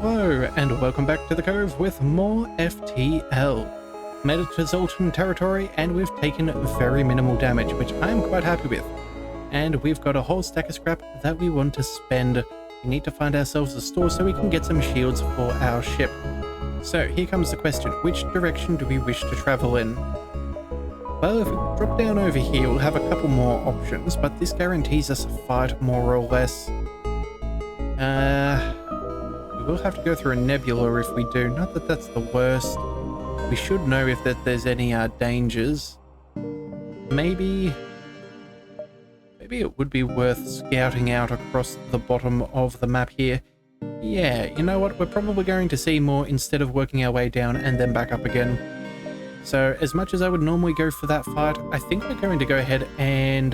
Hello, and welcome back to the Cove with more FTL. Made it to Zoltan territory, and we've taken very minimal damage, which I'm quite happy with. And we've got a whole stack of scrap that we want to spend. We need to find ourselves a store so we can get some shields for our ship. So here comes the question, which direction do we wish to travel in? Well, if we drop down over here, we'll have a couple more options, but this guarantees us a fight more or less. We will have to go through a nebula if we do. Not that that's the worst. We should know if there's any dangers. Maybe it would be worth scouting out across the bottom of the map here. Yeah, you know what? We're probably going to see more instead of working our way down and then back up again. So as much as I would normally go for that fight, I think we're going to go ahead and...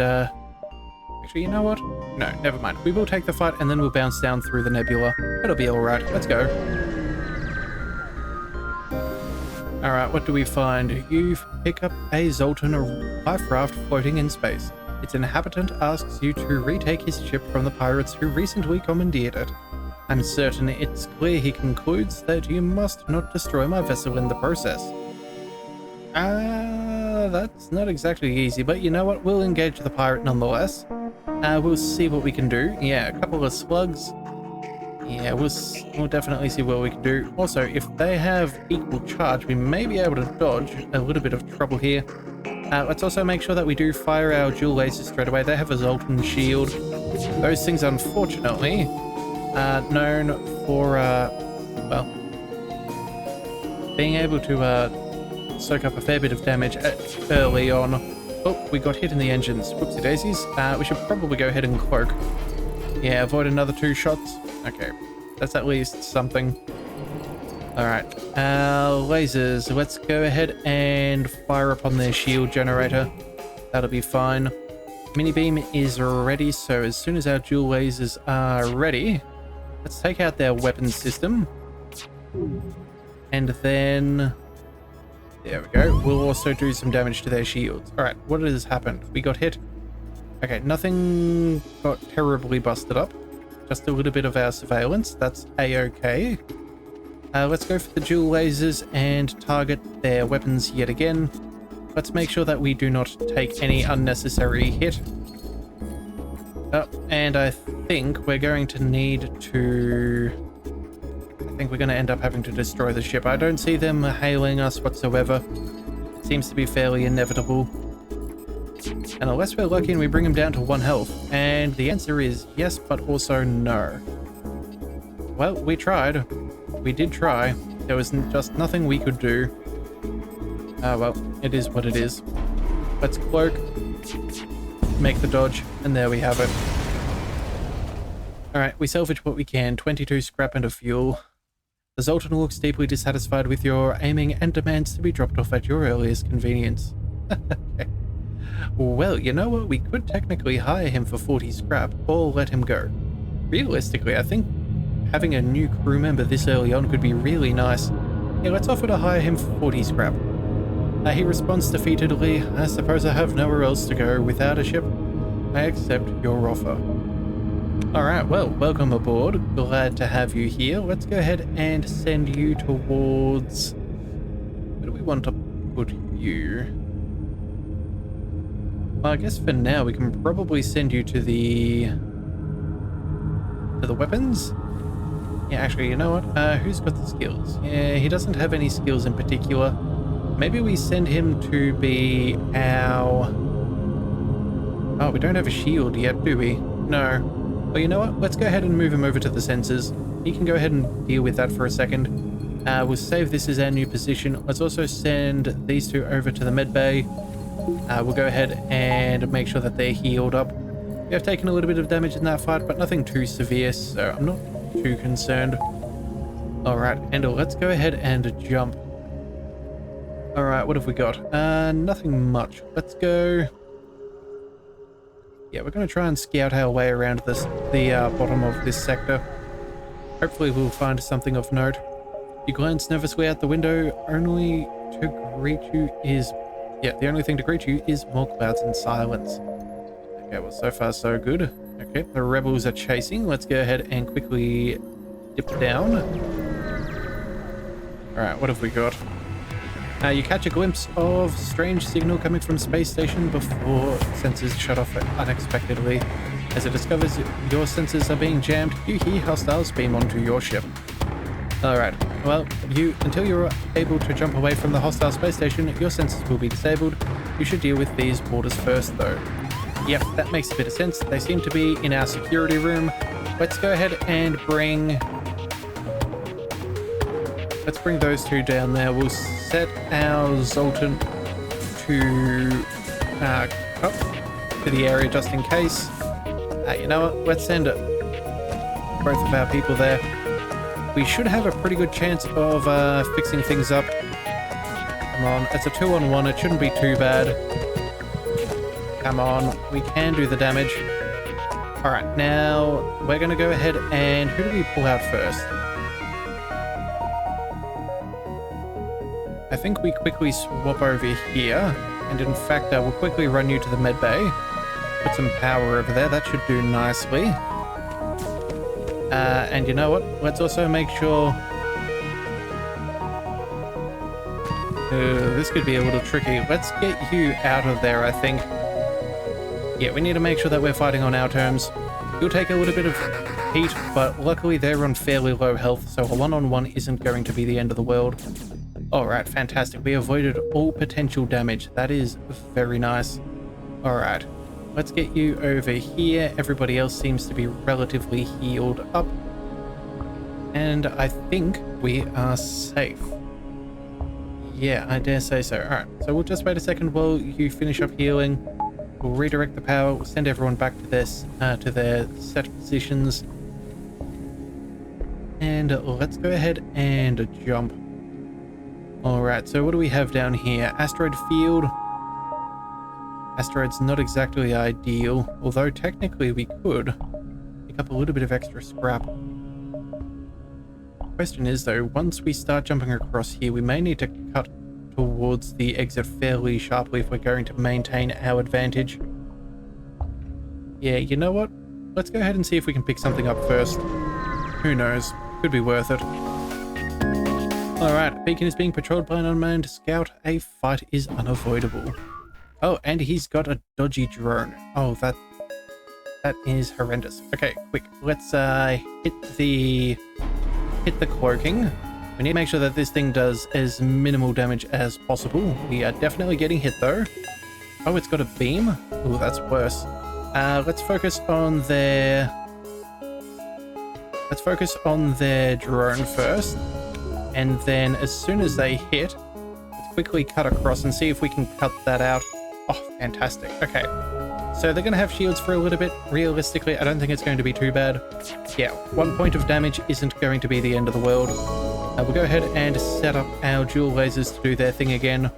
Actually, you know what? No, never mind. We will take the fight and then we'll bounce down through the nebula. It'll be alright. Let's go. Alright, what do we find? You pick up a Zoltan life raft floating in space. Its inhabitant asks you to retake his ship from the pirates who recently commandeered it. I'm certain it's clear he concludes that you must not destroy my vessel in the process. That's not exactly easy, but you know what? We'll engage the pirate nonetheless. We'll see what we can do. Yeah, a couple of slugs. Yeah, we'll definitely see what we can do. Also, if they have equal charge, we may be able to dodge a little bit of trouble here. Let's also make sure that we do fire our dual lasers straight away. They have a Zoltan shield. Those things, unfortunately, are known for, well, being able to soak up a fair bit of damage early on. Oh, we got hit in the engines. Whoopsie daisies. We should probably go ahead and cloak. Yeah, avoid another 2 shots. Okay, that's at least something. Alright, lasers. Let's go ahead and fire up on their shield generator. That'll be fine. Mini beam is ready, so as soon as our dual lasers are ready, let's take out their weapons system. And then... there we go. We'll also do some damage to their shields. Alright, what has happened? We got hit. Okay, nothing got terribly busted up. Just a little bit of our surveillance. That's a-okay. Let's go for the dual lasers and target their weapons yet again. Let's make sure that we do not take any unnecessary hit. Oh, and I think we're going to need to... I think we're going to end up having to destroy the ship. I don't see them hailing us whatsoever. It seems to be fairly inevitable. And unless we're lucky and we bring them down to 1 health. And the answer is yes, but also no. Well, we tried. We did try. There was just nothing we could do. Well, it is what it is. Let's cloak, make the dodge, and there we have it. Alright, we salvage what we can. 22 scrap and a fuel. The Zoltan looks deeply dissatisfied with your aiming and demands to be dropped off at your earliest convenience. Okay. Well, you know what? We could technically hire him for 40 scrap or let him go. Realistically, I think having a new crew member this early on could be really nice. Yeah, let's offer to hire him for 40 scrap. He responds defeatedly, I suppose I have nowhere else to go without a ship. I accept your offer. Alright, well, welcome aboard. Glad to have you here. Let's go ahead and send you towards... where do we want to put you? Well, I guess for now we can probably send you to the weapons? Yeah, actually, you know what? Who's got the skills? Yeah, he doesn't have any skills in particular. Maybe we send him to be our... oh, we don't have a shield yet, do we? No. Well, you know what? Let's go ahead and move him over to the sensors. He can go ahead and deal with that for a second. We'll save this as our new position. Let's also send these 2 over to the med bay. We'll go ahead and make sure that they're healed up. We have taken a little bit of damage in that fight, but nothing too severe, so I'm not too concerned. Alright, and let's go ahead and jump. Alright, what have we got? Nothing much. Let's go... yeah, we're going to try and scout our way around the bottom of this sector. Hopefully we'll find something of note. You glance nervously out the window, only to greet you is... yeah, the only thing to greet you is more clouds and silence. Okay, well, so far so good. Okay, the rebels are chasing. Let's go ahead and quickly dip down. Alright, what have we got? You catch a glimpse of strange signal coming from space station before sensors shut off unexpectedly. As it discovers your sensors are being jammed, you hear hostiles beam onto your ship. Alright, well, until you're able to jump away from the hostile space station, your sensors will be disabled. You should deal with these boarders first, though. Yep, that makes a bit of sense. They seem to be in our security room. Let's go ahead and bring... Let's bring those two down there. We'll set our Zoltan to up to the area just in case. You know what? Let's send both of our people there. We should have a pretty good chance of fixing things up. Come on, it's a 2-on-1. It shouldn't be too bad. Come on, we can do the damage. All right, now we're going to go ahead and who do we pull out first? I think we quickly swap over here, and in fact, we'll quickly run you to the med bay. Put some power over there. That should do nicely. And you know what? Let's also make sure... this could be a little tricky. Let's get you out of there, I think. Yeah, we need to make sure that we're fighting on our terms. You'll take a little bit of heat, but luckily they're on fairly low health, so a one-on-one isn't going to be the end of the world. Alright, fantastic. We avoided all potential damage. That is very nice. Alright, let's get you over here. Everybody else seems to be relatively healed up. And I think we are safe. Yeah, I dare say so. Alright, so we'll just wait a second while you finish up healing. We'll redirect the power. We'll send everyone back to their set positions. And let's go ahead and jump. Alright, so what do we have down here? Asteroid field. Asteroid's not exactly ideal, although technically we could pick up a little bit of extra scrap. Question is though, once we start jumping across here, we may need to cut towards the exit fairly sharply if we're going to maintain our advantage. Yeah, you know what? Let's go ahead and see if we can pick something up first. Who knows? Could be worth it. Alright, beacon is being patrolled by an unmanned scout. A fight is unavoidable. Oh, and he's got a dodgy drone. Oh, that is horrendous. Okay, quick. Let's hit the cloaking. We need to make sure that this thing does as minimal damage as possible. We are definitely getting hit though. Oh, it's got a beam? Oh, that's worse. Let's focus on their drone first. And then as soon as they hit, let's quickly cut across and see if we can cut that out. Oh, fantastic. Okay. So they're going to have shields for a little bit. Realistically, I don't think it's going to be too bad. Yeah, 1 point of damage isn't going to be the end of the world. We'll go ahead and set up our dual lasers to do their thing again.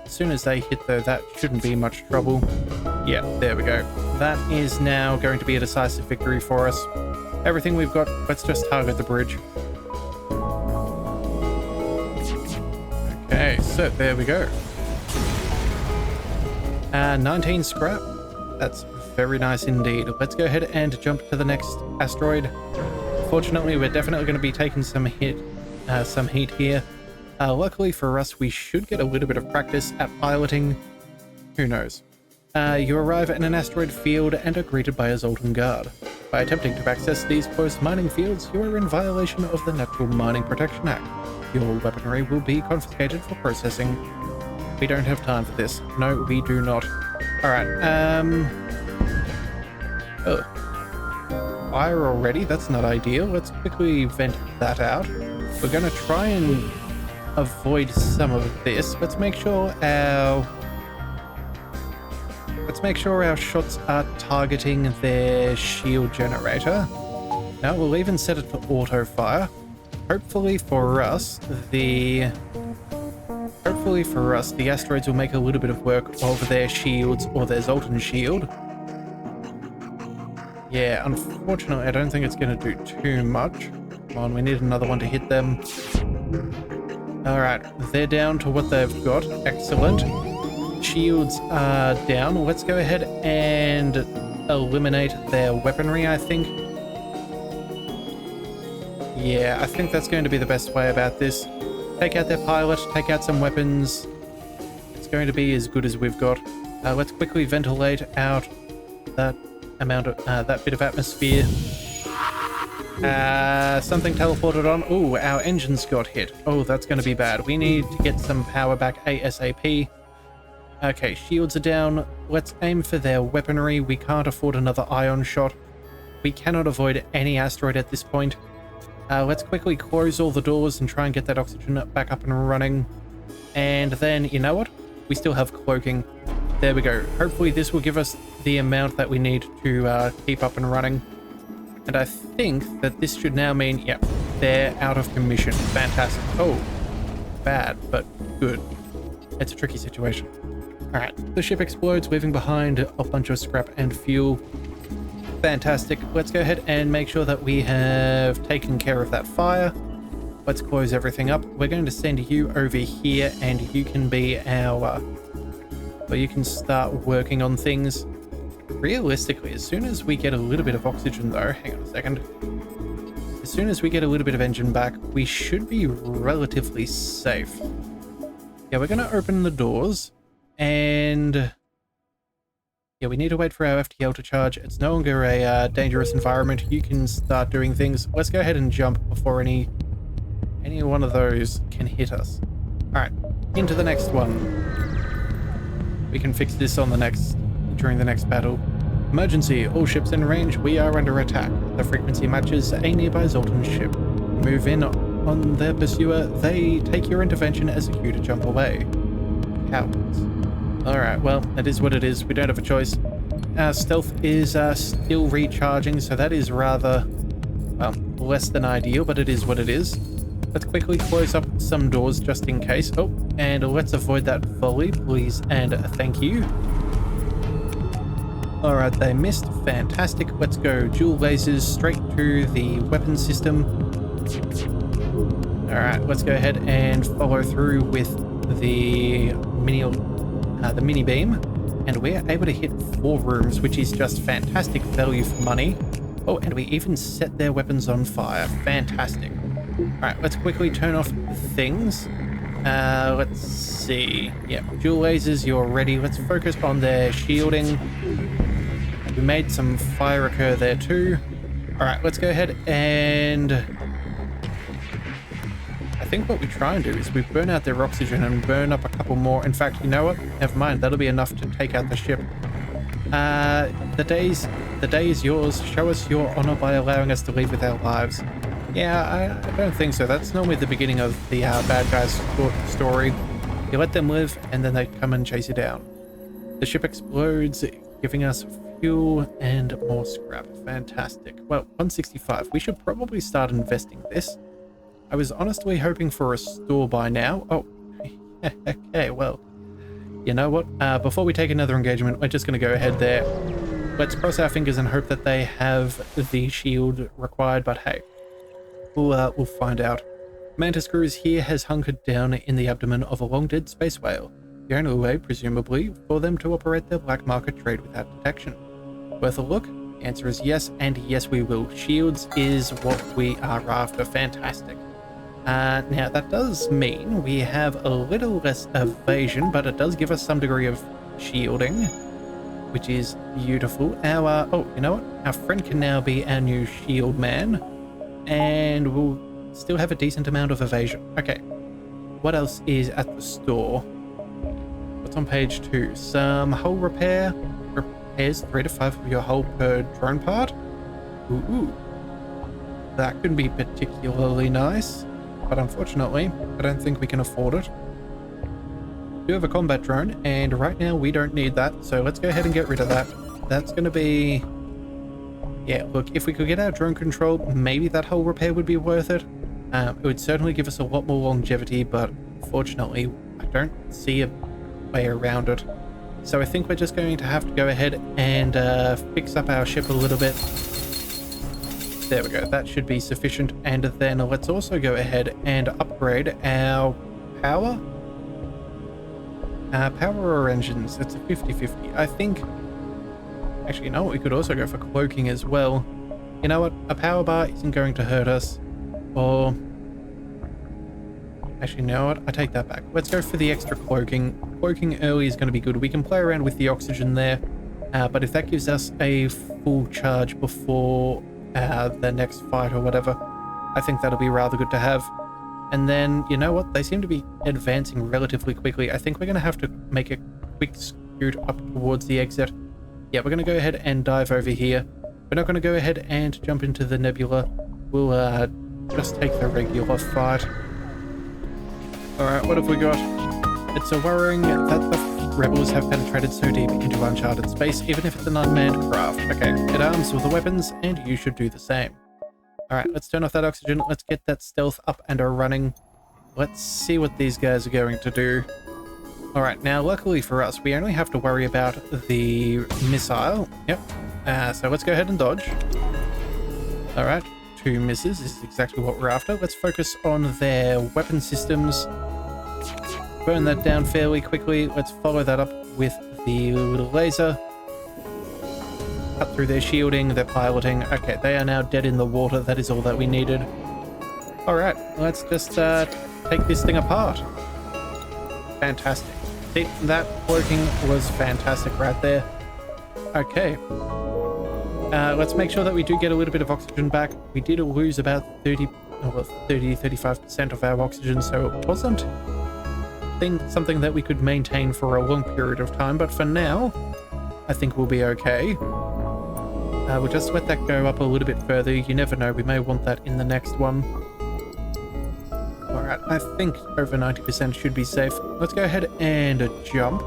As soon as they hit though, that shouldn't be much trouble. Yeah, there we go. That is now going to be a decisive victory for us. Everything we've got, let's just target the bridge. Okay, so there we go. 19 scrap. That's very nice indeed. Let's go ahead and jump to the next asteroid. Fortunately, we're definitely going to be taking some heat here. Luckily for us, we should get a little bit of practice at piloting. Who knows? You arrive at an asteroid field and are greeted by a Zoltan guard. By attempting to access these closed mining fields, you are in violation of the Natural Mining Protection Act. Your weaponry will be confiscated for processing. We don't have time for this. No, we do not. Alright, oh. Fire already? That's not ideal. Let's quickly vent that out. We're gonna try and avoid some of this. Let's make sure our shots are targeting their shield generator. Now we'll even set it to auto fire. Hopefully for us, the asteroids will make a little bit of work of their shields or their Zoltan shield. Yeah, unfortunately, I don't think it's going to do too much. Come on, we need another one to hit them. Alright, they're down to what they've got. Excellent. Shields are down. Let's go ahead and eliminate their weaponry, I think. Yeah, I think that's going to be the best way about this. take out their pilot, take out some weapons. It's going to be as good as we've got. Let's quickly ventilate out that amount of that bit of atmosphere. Something teleported on. Oh, our engines got hit. Oh, that's going to be bad. We need to get some power back ASAP. Okay, shields are down. Let's aim for their weaponry. We can't afford another ion shot. We cannot avoid any asteroid at this point. Let's quickly close all the doors and try and get that oxygen back up and running. And then, you know what? We still have cloaking. There we go. Hopefully this will give us the amount that we need to keep up and running. And I think that this should now mean, yep, they're out of commission. Fantastic. Oh, bad, but good. It's a tricky situation. All right, the ship explodes, leaving behind a bunch of scrap and fuel. Fantastic. Let's go ahead and make sure that we have taken care of that fire. Let's close everything up. We're going to send you over here, and you can be our... well, you can start working on things. Realistically, as soon as we get a little bit of oxygen though, hang on a second. As soon as we get a little bit of engine back, we should be relatively safe. Yeah, we're going to open the doors, and yeah, we need to wait for our FTL to charge. It's no longer a dangerous environment. You can start doing things. Let's go ahead and jump before any one of those can hit us. All right, into the next one. We can fix this on the next, during the next battle. Emergency, all ships in range, we are under attack. The frequency matches a nearby Zoltan ship. Move in on their pursuer. They take your intervention as a cue to jump away. Cowards. Alright, well, it is what it is. We don't have a choice. Our stealth is still recharging, so that is rather, well, less than ideal, but it is what it is. Let's quickly close up some doors just in case. Oh, and let's avoid that volley, please, and thank you. Alright, they missed. Fantastic. Let's go dual lasers straight to the weapon system. Alright, let's go ahead and follow through with the mini beam. And we're able to hit 4 rooms, which is just fantastic value for money. Oh, and we even set their weapons on fire. Fantastic. Alright, let's quickly turn off things. Let's see. Yeah, dual lasers, you're ready. Let's focus on their shielding. We made some fire occur there too. Alright, let's go ahead and... I think what we try and do is we burn out their oxygen and burn up a couple more. In fact, you know what? Never mind, that'll be enough to take out the ship. The day is yours. Show us your honor by allowing us to leave with our lives. Yeah, I don't think so. That's normally the beginning of the bad guys story. You let them live, and then they come and chase you down. The ship explodes, giving us fuel and more scrap. Fantastic. Well, 165. We should probably start investing this. I was honestly hoping for a store by now. Oh, okay, well, you know what? Before we take another engagement, we're just going to go ahead there. Let's cross our fingers and hope that they have the shield required, but hey, we'll find out. Mantis Cruise here has hunkered down in the abdomen of a long-dead space whale. The only way, presumably, for them to operate their black market trade without detection. Worth a look? The answer is yes, and yes we will. Shields is what we are after. Fantastic. Now, that does mean we have a little less evasion, but it does give us some degree of shielding, which is beautiful. Our, oh, you know what? Our friend can now be our new shield man, and we'll still have a decent amount of evasion. Okay, what else is at the store? What's on page 2? Some hull repair. Repairs 3 to 5 of your hull per drone part. Ooh. That could be particularly nice, but unfortunately, I don't think we can afford it. We do have a combat drone, and right now we don't need that, so let's go ahead and get rid of that. That's going to be... yeah, look, if we could get our drone control, maybe that hull repair would be worth it. It would certainly give us a lot more longevity, but unfortunately, I don't see a way around it. So I think we're just going to have to go ahead and fix up our ship a little bit. There we go, that should be sufficient. And then let's also go ahead and upgrade our power. Power or engines, it's a 50-50. I think, actually, you know what, we could also go for cloaking as well. You know what, a power bar isn't going to hurt us. Or Actually, you know what? I take that back. Let's go for the extra cloaking. Cloaking early is going to be good. We can play around with the oxygen there. But if that gives us a full charge before the next fight or whatever, I think that'll be rather good to have. And then, you know what? They seem to be advancing relatively quickly. I think we're going to have to make a quick scoot up towards the exit. Yeah, we're going to go ahead and dive over here. We're not going to go ahead and jump into the nebula. We'll just take the regular fight. Alright, what have we got? It's a worrying that the rebels have penetrated so deep into uncharted space, even if it's an unmanned craft. Okay, get arms with the weapons, and you should do the same. Alright, let's turn off that oxygen. Let's get that stealth up and running. Let's see what these guys are going to do. Alright, now luckily for us, we only have to worry about the missile. Yep. So let's go ahead and dodge. Alright, 2 misses. This is exactly what we're after. Let's focus on their weapon systems. Burn that down fairly quickly. Let's follow that up with the little laser. Cut through their shielding, their piloting. Okay, they are now dead in the water. That is all that we needed. Alright, let's just take this thing apart. Fantastic. See, that cloaking was fantastic right there. Okay. Let's make sure that we do get a little bit of oxygen back. We did lose about 35% of our oxygen, so it wasn't something that we could maintain for a long period of time, but for now, I think we'll be okay. We'll just let that go up a little bit further. You never know, we may want that in the next one. Alright, I think over 90% should be safe. Let's go ahead and jump.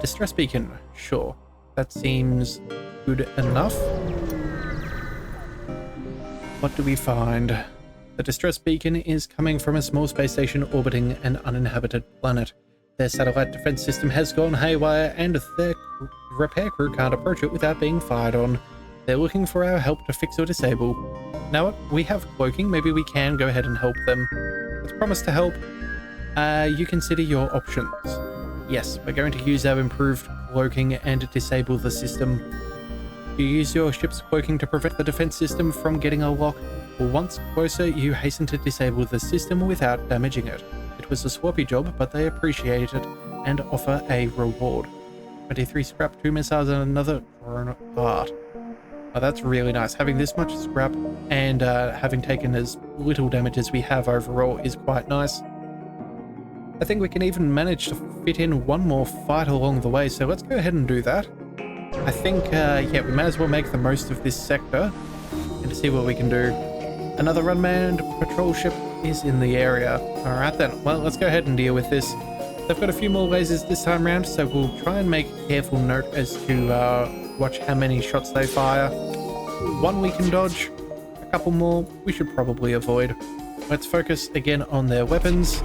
Distress beacon, sure. That seems good enough. What do we find? The distress beacon is coming from a small space station orbiting an uninhabited planet. Their satellite defense system has gone haywire, and their repair crew can't approach it without being fired on. They're looking for our help to fix or disable. Now what? We have cloaking. Maybe we can go ahead and help them. Let's promise to help. You consider your options. Yes, we're going to use our improved cloaking and disable the system. You use your ship's cloaking to prevent the defense system from getting a lock. Once closer, you hasten to disable the system without damaging it. It was a sloppy job, but they appreciate it and offer a reward. 23 scrap, 2 missiles, and another thrown apart. Oh, that's really nice. Having this much scrap and having taken as little damage as we have overall is quite nice. I think we can even manage to fit in one more fight along the way, so let's go ahead and do that. I think, yeah, we may as well make the most of this sector and see what we can do. Another unmanned patrol ship is in the area. Alright then, well, let's go ahead and deal with this. They've got a few more lasers this time around, so we'll try and make careful note as to watch how many shots they fire. One we can dodge, a couple more we should probably avoid. Let's focus again on their weapons.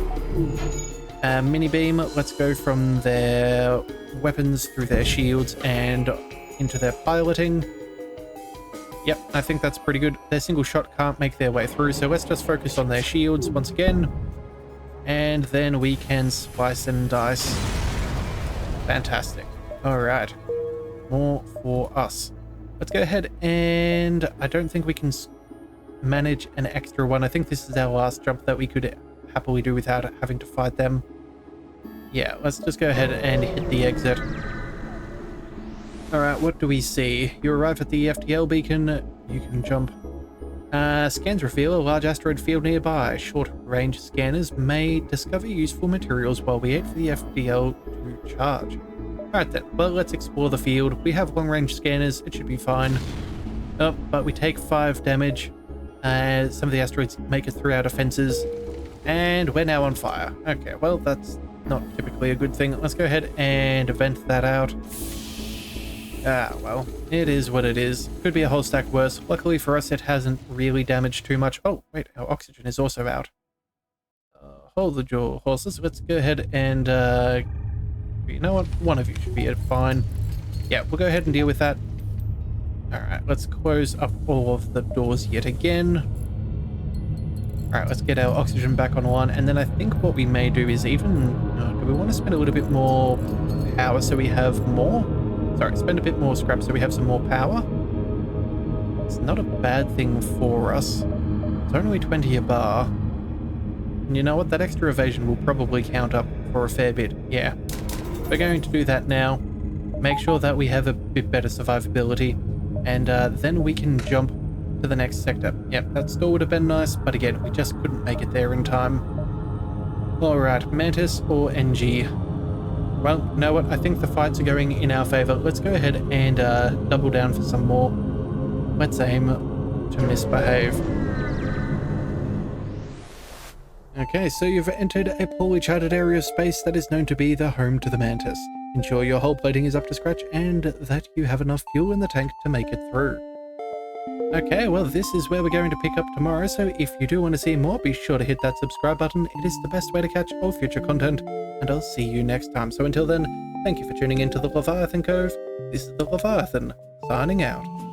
Mini beam, let's go from their weapons through their shields and into their piloting. Yep, I think that's pretty good. Their single shot can't make their way through, so let's just focus on their shields once again. And then we can slice and dice. Fantastic. Alright. More for us. Let's go ahead and... I don't think we can manage an extra one. I think this is our last jump that we could happily do without having to fight them. Yeah, let's just go ahead and hit the exit. Alright, what do we see? You arrive at the FTL beacon. You can jump. Scans reveal a large asteroid field nearby. Short-range scanners may discover useful materials while we wait for the FTL to charge. Alright then, well, let's explore the field. We have long-range scanners. It should be fine. Oh, but we take 5 damage. Some of the asteroids make it through our defenses. And we're now on fire. Okay, well, that's not typically a good thing. Let's go ahead and vent that out. Ah, well, it is what it is. Could be a whole stack worse. Luckily for us, it hasn't really damaged too much. Oh, wait, our oxygen is also out. Hold your horses. Let's go ahead and, you know what? One of you should be fine. Yeah, we'll go ahead and deal with that. Alright, let's close up all of the doors yet again. Alright, let's get our oxygen back online, and then I think what we may do is even... do we want to spend a little bit more power so we have more? Sorry, spend a bit more scrap so we have some more power. It's not a bad thing for us. It's only 20 a bar. And you know what? That extra evasion will probably count up for a fair bit. Yeah. We're going to do that now. Make sure that we have a bit better survivability. And then we can jump to the next sector. Yep, that still would have been nice, but again, we just couldn't make it there in time. Alright, Mantis or NG? Well, you know what? I think the fights are going in our favor. Let's go ahead and double down for some more. Let's aim to misbehave. Okay, so you've entered a poorly charted area of space that is known to be the home to the Mantis. Ensure your hull plating is up to scratch and that you have enough fuel in the tank to make it through. Okay, well this is where we're going to pick up tomorrow, so if you do want to see more, be sure to hit that subscribe button. It is the best way to catch all future content, and I'll see you next time. So until then, thank you for tuning into the Leviathan Cove. This is the Leviathan, signing out.